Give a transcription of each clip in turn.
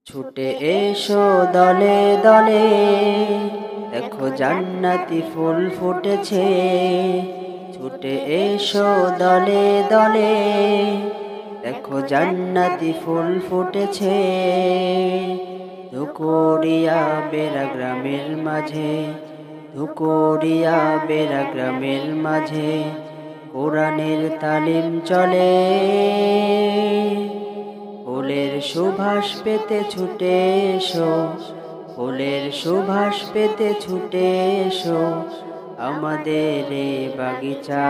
ছুটে এসো দলে দলে, দেখো জান্নাতি ফুল ফুটেছে। ছুটে এসো দলে দলে, দেখো জান্নাতি ফুল ফুটেছে। ধুকরিয়া বেড়া গ্রামের মাঝে, ধুকরিয়া বেড়া গ্রামের মাঝে কোরআনের তালিম চলে। ফুলের সুবাস পেতে ছুটে এসো, ফুলের সুবাস পেতে ছুটে এসো আমাদের এ বাগিচায়।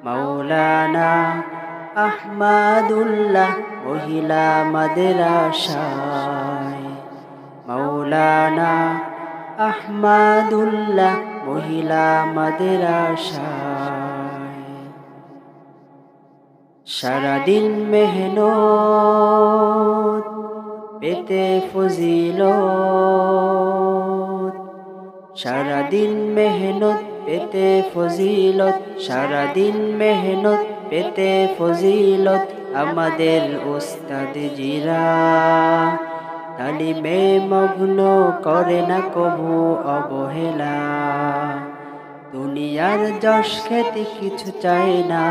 মাওলানা আহমাদুল্লাহ মহিলা মাদ্রাসায়, মাওলানা আহমাদুল্লাহ মহিলা মাদ্রাসায়। সারাদিন মেহনত পেতে ফজিলত, সারাদিন মেহনত পেতে ফজিলত, সারাদিন মেহনত পেতে ফজিলত। আমাদের উস্তাদ জিরা তালিমে মগ্ন করে না কভু অবহেলা। দুনিয়ার যশ খ্যাতি কিছু চায় না,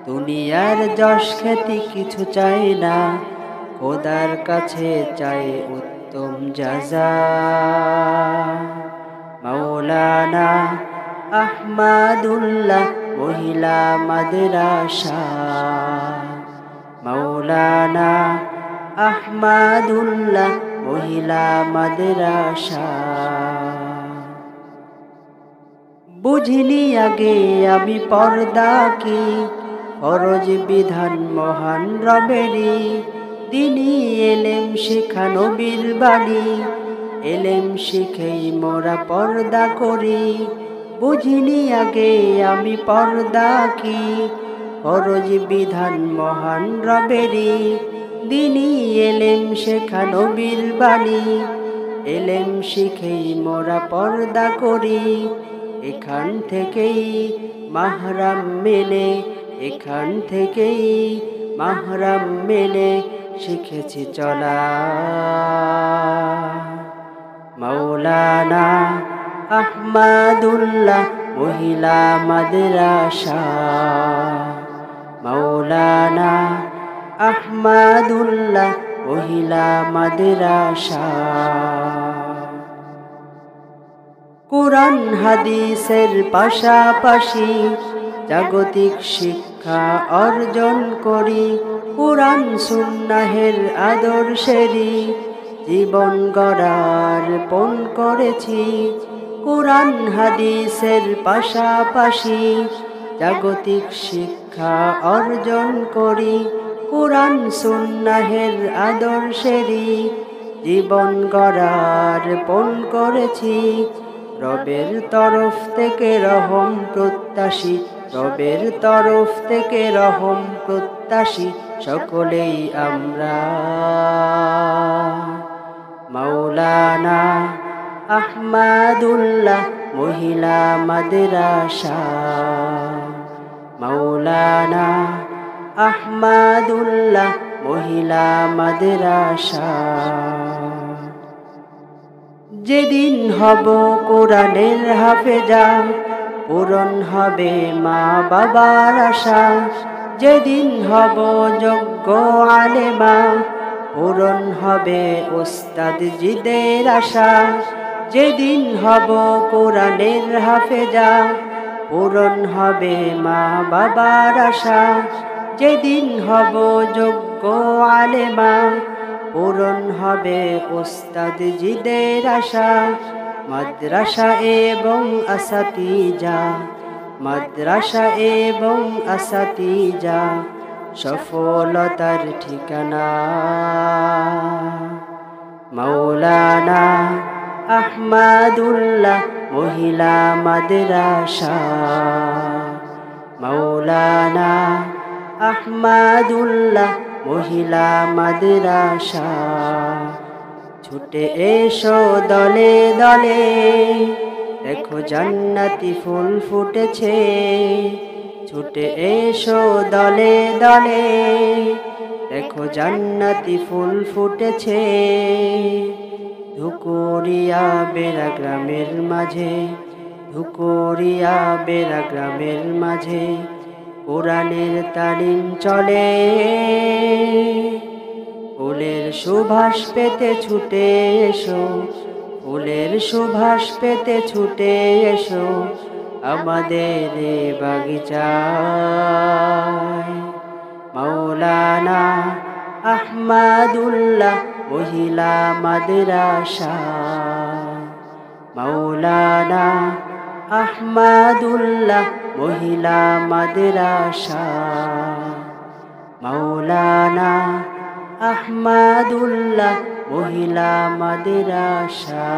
দুনিয়ার যশ খ্যাতি কিছু চাই না, খোদার কাছে চাই উত্তম জাযা। মাওলানা আহমাদুল্লাহ মহিলা মাদ্রাসা, মাওলানা আহমাদুল্লাহ মহিলা মাদ্রাসা। বুঝিনি আগে আমি পর্দা কি, ফরজ বিধান মহান রবেরি। দিনী এলেম শিখা নবীর বাণী, এলেম শিখেই মোরা পর্দা করি। বুঝিনি আগে আমি পর্দা কি, ফরজ বিধান মহান রবেরি। দিনী এলেম শেখা নবীর বাণী, এলেম শিখেই মোরা পর্দা করি। এখান থেকেই মাহরাম মেলে, এখান থেকেই মাহরাম মেলে শিখেছি চলা। মাওলানা আহমাদুল্লাহ মহিলা মাদ্রাসা, মাওলানা আহমাদুল্লাহ মহিলা মাদ্রাসা। কুরআন হাদিসের পাশাপাশি জাগতিক শিক্ষা অর্জন করি। কুরআন সুন্নাহের আদর্শেরই জীবন গড়ার পণ করেছি। কুরআন হাদিসের পাশাপাশি জাগতিক শিক্ষা অর্জন করি। কুরআন সুন্নাহের আদর্শেরই জীবন গড়ার পণ করেছি। রবের তরফ থেকে রহম প্রত্যাশী, রবের তরফ থেকে রহম প্রত্যাশী সকলেই আমরা। মাওলানা আহমাদুল্লাহ মহিলা মাদ্রাসা, মাওলানা আহমাদুল্লাহ মহিলা মাদ্রাসা। যেদিন হব কোরআনের হাফেজা, পূরণ হবে মা বাবার আশা। যেদিন হব যোগ্য আলেমা, পূরণ হবে উস্তাদ জিদের আশা। যেদিন হব কোরআনের হাফেজা, পূরণ হবে মা বাবার আশা। যেদিন হব যোগ্য আলেমা, পূরণ হবে উস্তাদ জিদের আশা। মাদ্রাসা এবং আসাতিজা, মাদ্রাসা এবং আসাতিজা সফলতার ঠিকানা। মাওলানা আহমাদুল্লাহ মহিলা মাদ্রাসা, মাওলানা আহমাদুল্লাহ মহিলা মাদ্রাসা। ছুটে এসো দলে দলে, দেখো জান্নাতি ফুল ফুটেছে। ছুটে এসো দলে দলে, দেখো জান্নাতি ফুল ফুটেছে ধুকুরিয়া বেড়া গ্রামের মাঝে, ধুকুরিয়া বেড়া গ্রামের মাঝে কোরআনের তালিম চলে। ফুলের সুবাস পেতে ছুটে এসো, ফুলের সুবাস পেতে ছুটে এসো আমাদের এ বাগিচায়। মাওলানা আহমাদুল্লাহ মহিলা মাদ্রাসা, মাওলানা আহমাদুল্লাহ মহিলা মাদ্রাসা, মাওলানা আহমাদুল্লাহ মহিলা মাদ্রাসা।